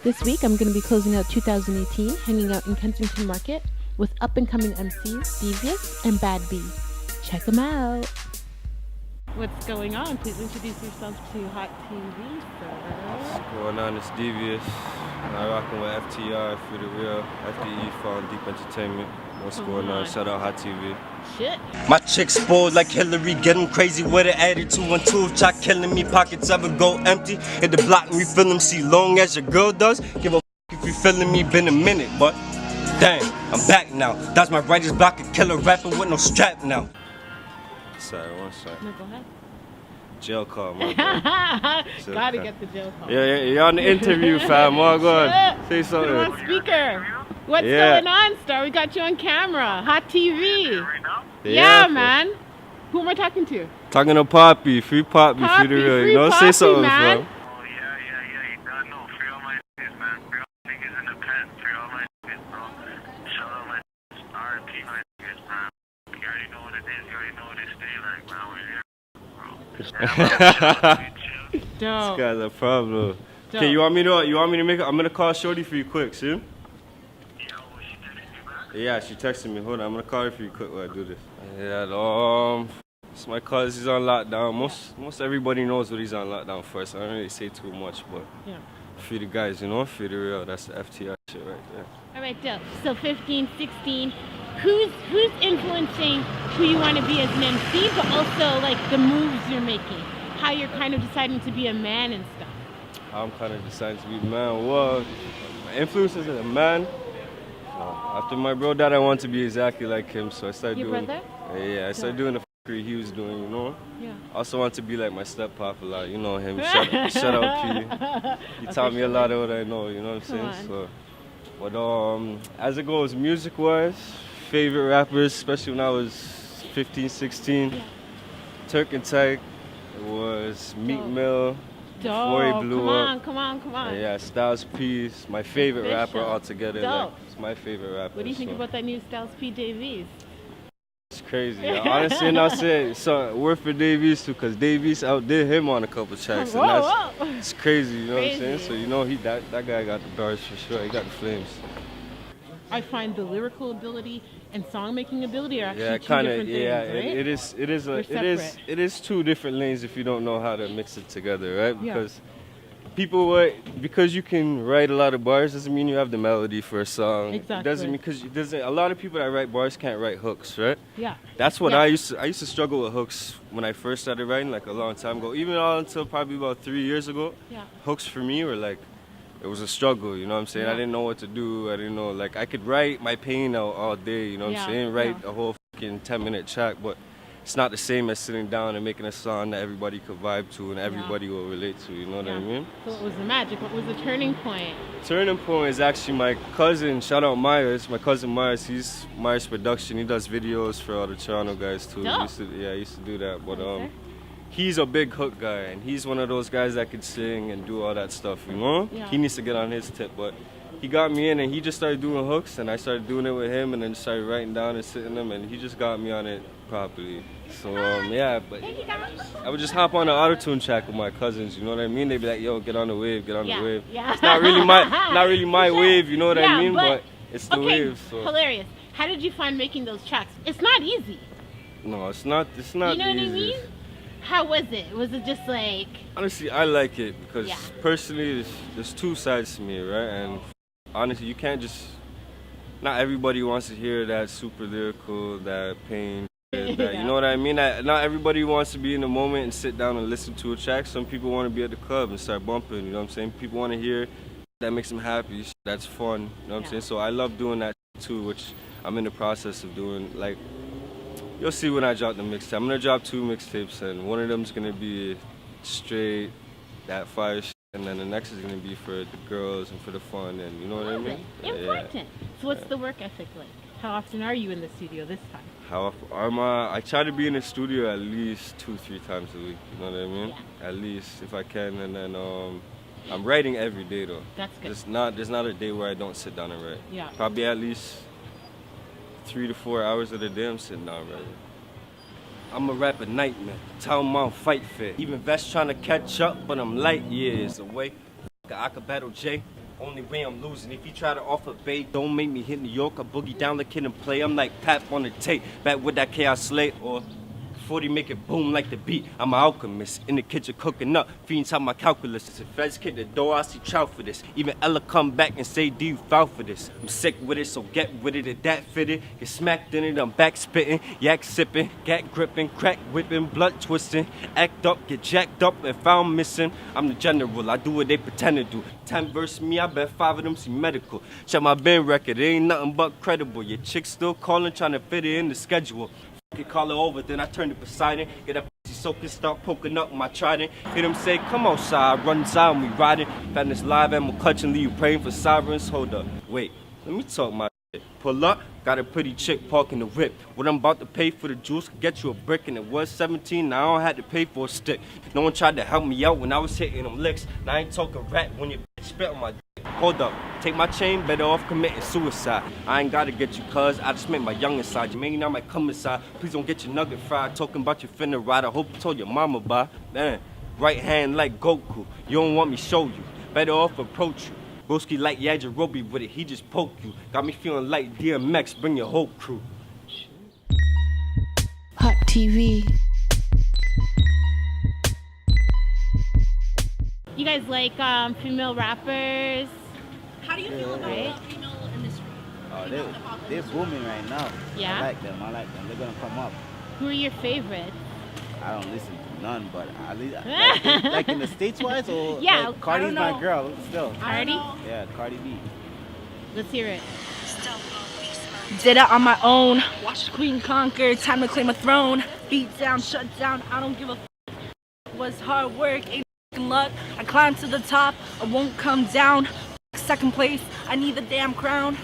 This week, I'm going to be closing out 2018, hanging out in Kensington Market with up-and-coming MCs Deviiiouss and Badd Bii. Check them out. What's going on? Please introduce yourself to Hott TV, sir. What's going on? It's Deviiiouss. I'm rocking with FTR for the real, FDE Found Deep Entertainment. What's going on? Shout out Hott TV. Shit. My chick's spoiled like Hillary, get 'em crazy with an attitude. 1 2 try killing me, pockets ever go empty. Hit the block and refill them, see long as your girl does. Give a if you feeling me, been a minute, but damn, I'm back now. That's my writer's block, a killer rapper with no strap now. Sorry, one sec. No, go ahead. Jail call, my bad. Gotta get the jail call. Yeah, you're on the interview, fam. Oh, go on. Say something. Put him on speaker. What's going on, Star? We got you on camera. Hott TV. Yeah, man. Who am I talking to? Talking to Poppy. Free Poppy, free the real. You know, say something, man. fam. Oh, yeah. You gotta know. Free all my niggas, man. Free all my niggas in the pen. Free all my niggas, bro. Shout out my RP, my niggas, man. You already know what it is. You already know what it stay like, man. We're here, bro. Dope. This guy's a problem. Okay, you want me to make it? I'm gonna call Shorty for you quick, see? Yeah, she texted me. Hold on, I'm gonna call her for you quick while I do this. Yeah, it's my cuz. He's on lockdown. Most everybody knows what he's on lockdown for, so I don't really say too much, but Yeah. for the guys, you know, for the real, that's the FTR shit right there. All right, dope. So 15, 16. Who's influencing who you want to be as an MC, but also like the moves you're making, how you're kind of deciding to be a man and stuff. I'm kind of deciding to be a man. Well, my influences as a man. After my bro died, I want to be exactly like him, so I started Your doing. brother? Yeah, I started doing the f***ery he was doing, you know. Yeah. I also want to be like my step-pop a lot, you know him. Shout out P. He taught me a lot of what I know, you know what I'm saying? So, but as it goes, music-wise, favorite rappers, especially when I was 15, 16, Yeah. Turk and Tyke, it was Meek Mill. Before he blew up. Come on. Yeah, Styles P, my favorite rapper Official. altogether. Dope. Like, it's my favorite rapper. What do you think about that new Styles P Deviiiouss? It's crazy. Yeah. Honestly, and I say so worth for Deviiiouss too, because Deviiiouss outdid him on a couple tracks, and that's it's crazy. You know what I'm saying? So you know that guy got the bars for sure. He got the flames. I find the lyrical ability and song making ability are actually two kind of. different Yeah, things, right? it is two different lanes if you don't know how to mix it together, right? Yeah. Because because you can write a lot of bars doesn't mean you have the melody for a song. Exactly. It doesn't mean because a lot of people that write bars can't write hooks, right? Yeah. That's what Yeah. I used to struggle with hooks when I first started writing, like a long time ago. Even until probably about 3 years ago. Yeah. Hooks for me were like, it was a struggle, you know what I'm saying? Yeah. I didn't know what to do. I didn't know, like, I could write my pain out all day, you know what I'm saying? Write a whole fucking 10-minute track, but it's not the same as sitting down and making a song that everybody could vibe to and everybody will relate to, you know what I mean? So what was the magic? What was the turning point? Turning point is actually my cousin, shout out Myers, my cousin Myers, he's Myers Production, he does videos for all the Toronto guys too. Dope. He used to do that, but Okay. he's a big hook guy and he's one of those guys that could sing and do all that stuff, you know? Yeah. He needs to get on his tip, but he got me in and he just started doing hooks and I started doing it with him and then started writing down and sitting them and he just got me on it properly. So yeah, but I would just hop on the auto-tune track with my cousins, you know what I mean? They'd be like, yo, get on the wave, get on the wave. Yeah. It's not really my wave, you know what I mean? But it's the wave. So Hilarious. How did you find making those tracks? It's not easy. no, it's not You know what I easy. mean? How was it? Was it just like... Honestly, I like it because personally, there's two sides to me, right? And honestly, you can't just... Not everybody wants to hear that super lyrical, that pain, that, you know what I mean? Not everybody wants to be in the moment and sit down and listen to a track. Some people want to be at the club and start bumping, you know what I'm saying? People want to hear that makes them happy, that's fun, you know what I'm saying? So I love doing that too, which I'm in the process of doing. Like, you'll see when I drop the mixtape. I'm gonna drop 2 mixtapes, and one of them's gonna be straight that fire shit, and then the next is gonna be for the girls and for the fun, and you know what I mean? Important. So what's the work ethic like? How often are you in the studio this time? How I try to be in the studio at least 2-3 times a week. You know what I mean? Yeah. At least if I can, and then I'm writing every day though. That's good. There's not a day where I don't sit down and write. Yeah. Probably at least 3 to 4 hours of the day I'm sitting down writing. I'm a rapper nightmare, town mount fight fit. Even Vest trying to catch up, but I'm light years away. I could battle Jay. Only way I'm losing. If you try to offer bait, don't make me hit New York. I boogie down the kid and play. I'm like Pap on the tape. Back with that chaos slate or 40 make it boom like the beat. I'm an alchemist in the kitchen cooking up. Fiends how my calculus. If feds kick the door, I see trout for this. Even Ella come back and say, do you foul for this? I'm sick with it, so get with it. If that fitted, get smacked in it. I'm back spitting, yak sipping, gat gripping, crack whipping, blood twisting. Act up, get jacked up. If I'm missing, I'm the general. I do what they pretend to do. 10 verse me, I bet 5 of them see medical. Check my bin record, it ain't nothing but credible. Your chick still calling, trying to fit it in the schedule. Call it over, then I turn to Poseidon. Get that pussy soaking, start poking up my trident. Hear them say, come outside, run inside and we riding. Fatness live animal clutching, leave you praying for sirens. Hold up, wait, let me talk my shit. Pull up, got a pretty chick parking the whip. What I'm about to pay for the juice could get you a brick, and it was 17, now I don't have to pay for a stick. No one tried to help me out when I was hitting them licks. Now I ain't talking rap when your bitch spit on my dick. Hold up, take my chain, better off committing suicide. I ain't gotta get you, cuz I just met my young inside. You maybe not might come inside. Please don't get your nugget fried. Talking about your finna ride. I hope you told your mama bye. Man, right hand like Goku. You don't want me show you. Better off approach you. Broski like Yajirobe with it, he just poked you. Got me feeling like DMX, bring your whole crew. Hott TV. You guys like female rappers? How do you feel about the female industry? They're booming right now. Yeah? I like them. They're gonna come up. Who are your favorites? I don't listen to none, but at least like in the States wise or Yeah, like Cardi's I don't know. my girl still. Cardi? Yeah, Cardi B. Let's hear it. Did it on my own. Watch the queen conquer. Time to claim a throne. Beat down, shut down. I don't give a f. Was hard work, ain't f***ing luck. I climbed to the top. I won't come down. Second place. I need the damn crown.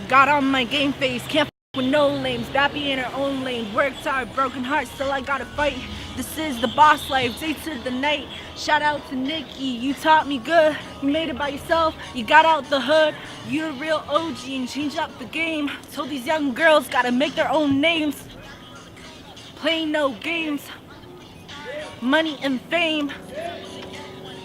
Got on my game face. Can't f with no lames. Badd Bii in her own lane. Worked hard, broken heart. Still I gotta fight. This is the boss life. Day to the night. Shout out to Nikki. You taught me good. You made it by yourself. You got out the hood. You a real OG and changed up the game. Told these young girls gotta make their own names. Playing no games. Money and fame.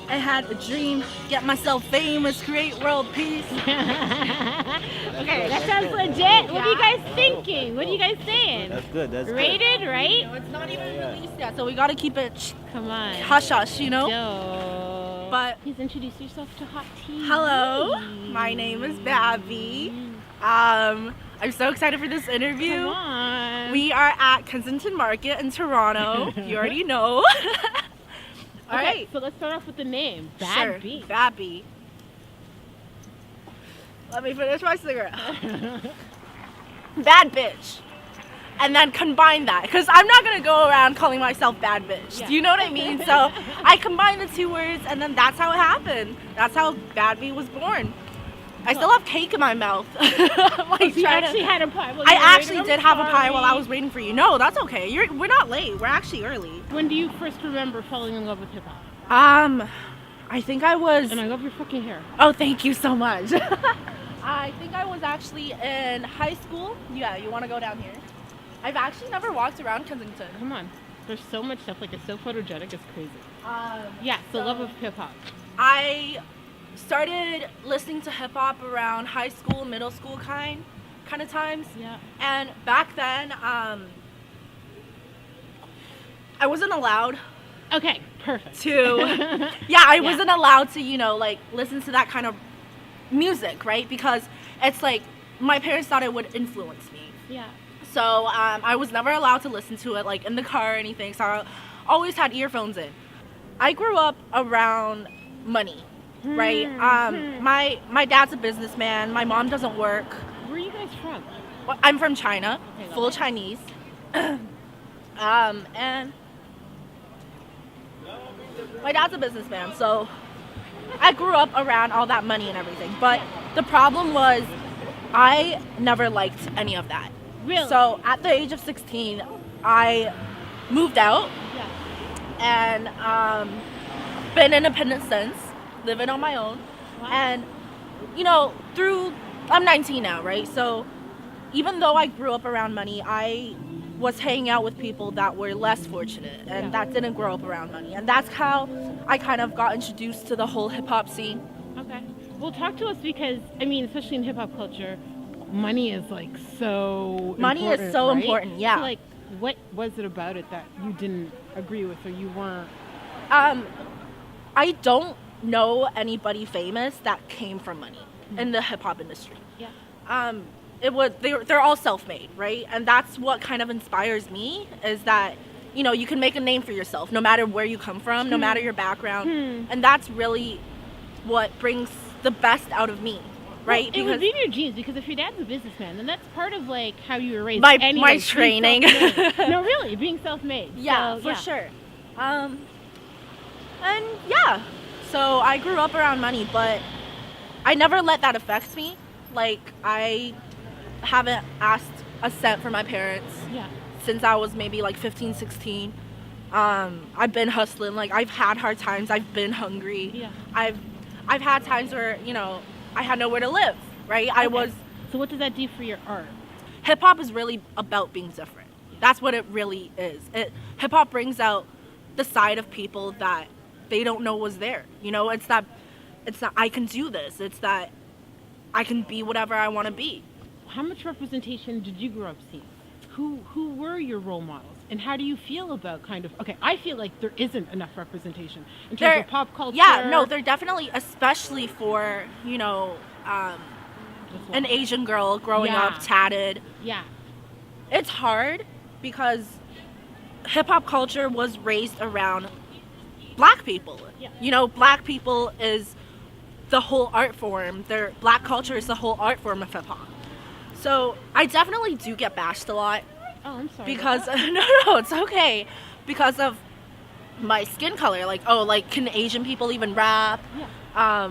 I had a dream. Get myself famous. Create world peace. Okay, that sounds legit. What are you guys thinking? What are you guys saying? That's good. That's Rated, right? It's not even released yet, so we gotta keep it Come on. hush hush, you know? Yo. But please introduce yourself to Hott TV. hello, my name is Badd Bii. I'm so excited for this interview. Come on. We are at Kensington Market in Toronto. You already know. All Okay, right. so let's start off with the name. Badd Sure. Bii. Badd Bii. Let me finish my cigarette. Bad bitch. And then combine that. Because I'm not going to go around calling myself bad bitch. Yeah. Do you know what I mean? So I combined the two words and then that's how it happened. That's how Badd Bii was born. I still have cake in my mouth. Like, You actually had a pie. While I you were actually waiting? did I'm have a pie while I sorry. was waiting for you. No, that's okay. We're not late. We're actually early. When do you first remember falling in love with hip hop? I think I was. And I love your fucking hair. Oh, thank you so much. I think I was actually in high school. Yeah, you want to go down here? I've actually never walked around Kensington. Come on. There's so much stuff. Like, it's so photogenic. It's crazy. Yeah, so love of hip hop. I started listening to hip hop around high school, middle school kind of times. Yeah. And back then, I wasn't allowed Okay, perfect. to. I wasn't allowed to, like listen to that kind of music, right? Because it's like my parents thought it would influence me. Yeah. So I was never allowed to listen to it like in the car or anything. So I always had earphones in. I grew up around money, right? My dad's a businessman. My mom doesn't work. Where are you guys from? Well, I'm from China, Okay, full lovely. Chinese. And my dad's a businessman, so I grew up around all that money and everything. But the problem was I never liked any of that. Really? So at the age of 16, I moved out Yeah. and been independent since, living on my own. Wow. And, I'm 19 now, right? So even though I grew up around money, I was hanging out with people that were less fortunate and Yeah. that didn't grow up around money. And that's how I kind of got introduced to the whole hip hop scene. Okay. Well, talk to us because, I mean, especially in hip hop culture, money is like so Money important, is so right? important, yeah. So, like, what was it about it that you didn't agree with or you weren't? I don't know anybody famous that came from money in the hip hop industry. Yeah. They're all self-made, right? And that's what kind of inspires me is that, you know, you can make a name for yourself no matter where you come from, no matter your background. And that's really what brings the best out of me, right? Well, it would be in your genes because if your dad's a businessman, then that's part of like how you were raised. My Anyways, training. No, really, being self-made. Yeah, So, for sure. And yeah, so I grew up around money, but I never let that affect me. Like, I haven't asked a cent from my parents since I was maybe like 15, 16. I've been hustling. Like, I've had hard times. I've been hungry. Yeah. I've had times where, you know, I had nowhere to live, right? Okay. So what does that do for your art? Hip hop is really about being different. That's what it really is. Hip hop brings out the side of people that they don't know was there. You know, it's that I can do this. It's that I can be whatever I want to be. How much representation did you grow up seeing? Who were your role models? And how do you feel about kind of, okay, I feel like there isn't enough representation in terms of pop culture. Yeah, no, they're definitely, especially for, you know, an Asian girl growing up tatted. Yeah. It's hard because hip hop culture was raised around black people. Yeah. You know, black people is the whole art form. Black culture is the whole art form of hip hop. So I definitely do get bashed a lot. Oh, I'm sorry. Because no, it's okay. Because of my skin color. Like, oh, like, can Asian people even rap? Yeah.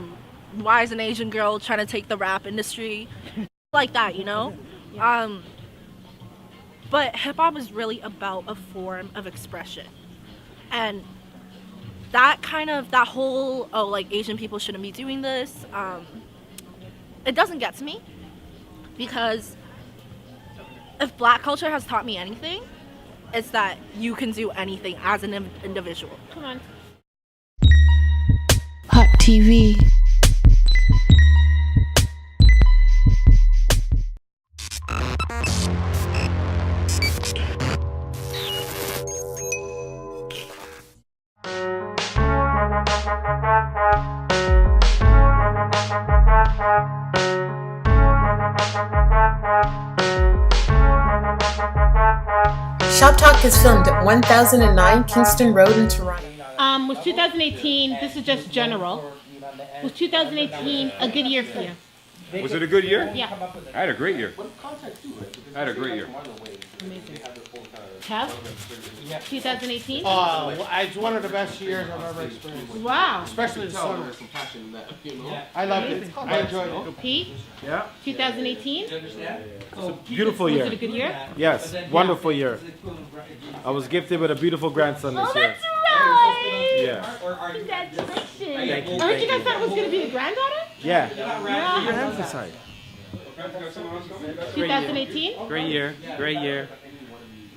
Why is an Asian girl trying to take the rap industry? Like that, you know? Yeah. But hip hop is really about a form of expression. And that whole, oh, like, Asian people shouldn't be doing this, it doesn't get to me. Because if black culture has taught me anything, it's that you can do anything as an individual. Come on. Hott TV. Shop Talk is filmed at 1009 Kingston Road in Toronto. Was 2018, this is just general, was 2018 a good year for you? Was it a good year? Yeah. I had a great year. I had a great year. Amazing. Kev? 2018? It's one of the best years I've ever experienced. Wow. Especially the summer. I loved it. I enjoyed it. Pete? Yeah. 2018? It's a beautiful year. Was it a good year? Yes, wonderful year. I was gifted with a beautiful grandson this Oh, year. that's right! Yeah. Congratulations. Thank you, I heard thank you guys you. thought it was going to be the granddaughter? Yeah. Yeah. Emphasize. 2018? Great year, great year.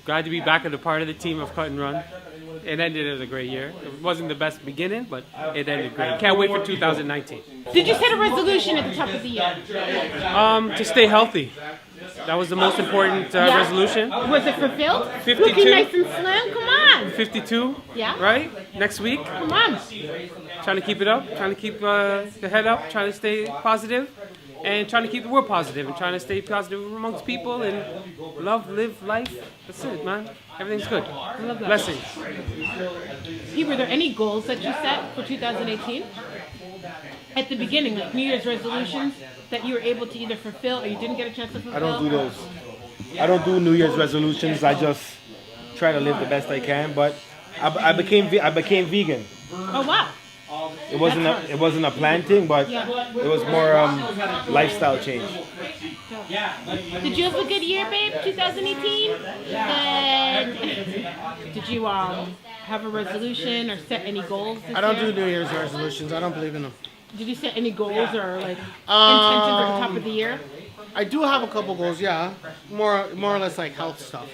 Glad to be back at the part of the team of Cut and Run. It ended as a great year. It wasn't the best beginning, but it ended great. Can't wait for 2019. Did you set a resolution at the top of the year? To stay healthy. That was the most important resolution. Was it fulfilled? 52. Looking nice and slim? Come on. 52. Yeah. Right? Next week. Come on. Trying to keep it up. Trying to keep the head up. Trying to stay positive. And trying to keep the world positive. And trying to stay positive amongst people. And love, live life. That's it, man. Everything's good. I love that. Blessings. Pete, were there any goals that you set for 2018? At the beginning, like New Year's resolutions that you were able to either fulfill or you didn't get a chance to fulfill? I don't do those. I don't do New Year's resolutions. I just try to live the best I can. But I became vegan. Oh wow! It wasn't a planned thing, but it was more lifestyle change. Did you have a good year, babe? 2018. And did you have a resolution or set any goals this I don't year? do New Year's resolutions. I don't believe in them. Did you set any goals or like intentions at the top of the year? I do have a couple goals, yeah. More or less like health stuff.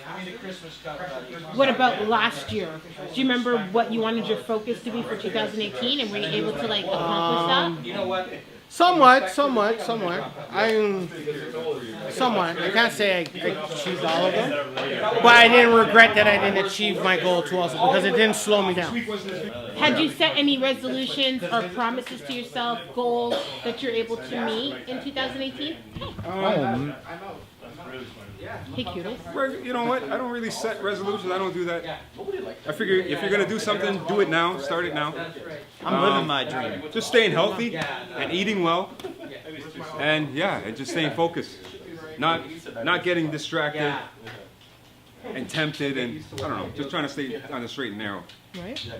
What about last year? Do you remember what you wanted your focus to be for 2018, and were you able to like accomplish that? You know what? Somewhat. Somewhat. I can't say I achieved all of them, but I didn't regret that I didn't achieve my goal too also because it didn't slow me down. Had you set any resolutions or promises to yourself, goals that you're able to meet in 2018? Hey, cutest. You know what? I don't really set resolutions. I don't do that. I figure if you're gonna do something, do it now. Start it now. I'm living my dream. Just staying healthy and eating well, and just staying focused. Not getting distracted and tempted, and I don't know. Just trying to stay on the straight and narrow. Right.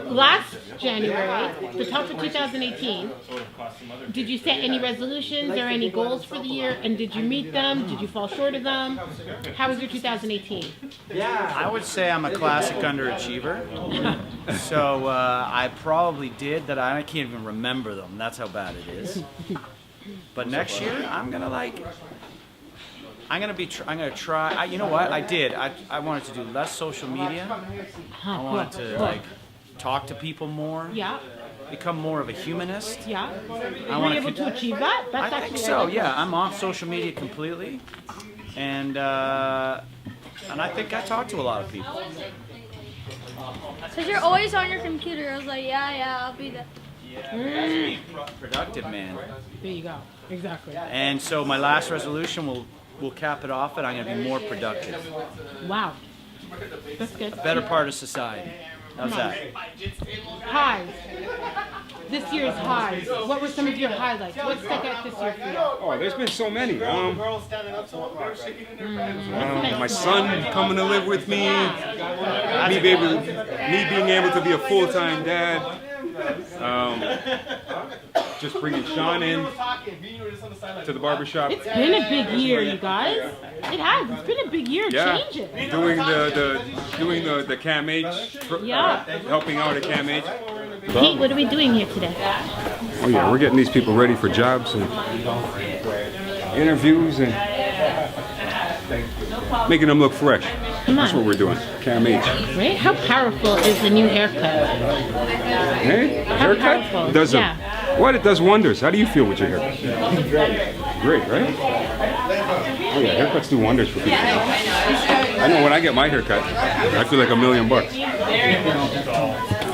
Last January, the top of 2018, did you set any resolutions or any goals for the year? And did you meet them? Did you fall short of them? How was your 2018? I would say I'm a classic underachiever. So I probably did that. I can't even remember them. That's how bad it is. But next year, I'm gonna try. You know what? I did. I wanted to do less social media. I wanted to like talk to people more. Yeah. Become more of a humanist. Yeah. Were you able to achieve that? That's I think so. Yeah. I'm off social media completely, and I think I talk to a lot of people. Because you're always on your computer. I was like, yeah, I'll be there. Productive, man. There you go. Exactly. And so my last resolution will cap it off, and I'm going to be more productive. Wow. That's good. A better part of society. How's that? Highs. This year's highs. What were some of your highlights? What stuck out this year for you? Oh, there's been so many. My son coming to live with me. Me being able to be a full-time dad. Just bringing Sean in to the barbershop. It's been a big year, you guys. It has. It's been a big year. Change it. Doing the Cam H. Helping out at Cam H. Pete, what are we doing here today? Oh yeah, we're getting these people ready for jobs and interviews and making them look fresh. That's what we're doing. Cam H. Right? How powerful is the new haircut? Hey, haircut? Powerful. Does it does wonders. How do you feel with your hair? Great, right? Oh yeah, haircuts do wonders for people. I know when I get my haircut, I feel like $1 million.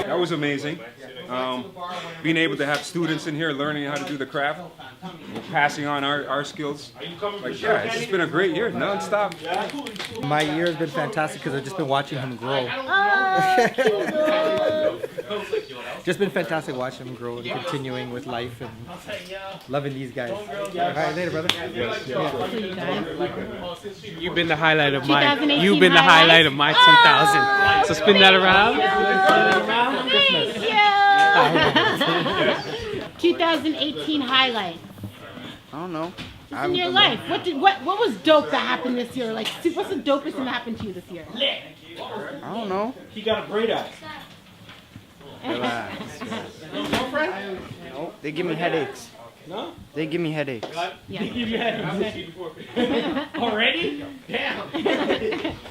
That was amazing. Being able to have students in here learning how to do the craft, passing on our skills. It's just been a great year, non-stop. My year has been fantastic because I've just been watching him grow. Just been fantastic watching him grow and continuing with life and loving these guys. All right, later, brother. You've been the highlight of my 2000. So spin that around. Thank you. 2018 highlights. I don't know. In your life, what was dope that happened this year? Like, what's the dopest thing that happened to you this year? I don't know. He got a braid out. Relax. No, they give me headaches. No? They give me headaches. Yeah. Already? Damn.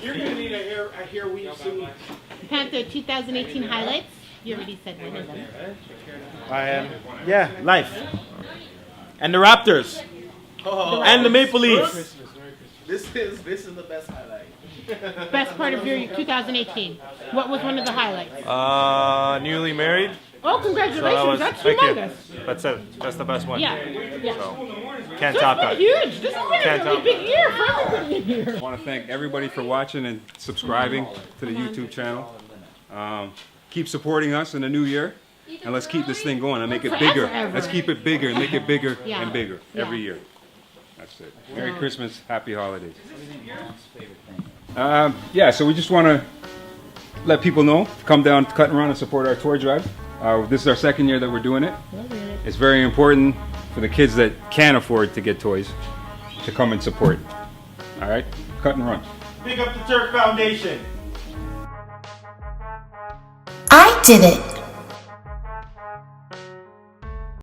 You're gonna need a hair weave soon. Panther 2018 highlights. You already said one of them. Life. And the Raptors. And the Maple Leafs. This is the best highlight. Best part of your 2018. What was one of the highlights? Newly married. Oh, congratulations! That's humongous. That's it. That's the best one. Yeah. So, can't top that. Huge. This has been a really big year for everybody in here. I want to thank everybody for watching and subscribing to the YouTube channel. Keep supporting us in the new year, and let's keep this thing going and make it bigger. Let's keep it bigger and make it bigger and bigger every year. That's it. Merry Christmas, Happy Holidays. So we just want to let people know, come down to Cut and Run and support our toy drive. This is our second year that we're doing it. It's very important for the kids that can't afford to get toys to come and support. All right, Cut and Run. Big up the Turk Foundation. I did it.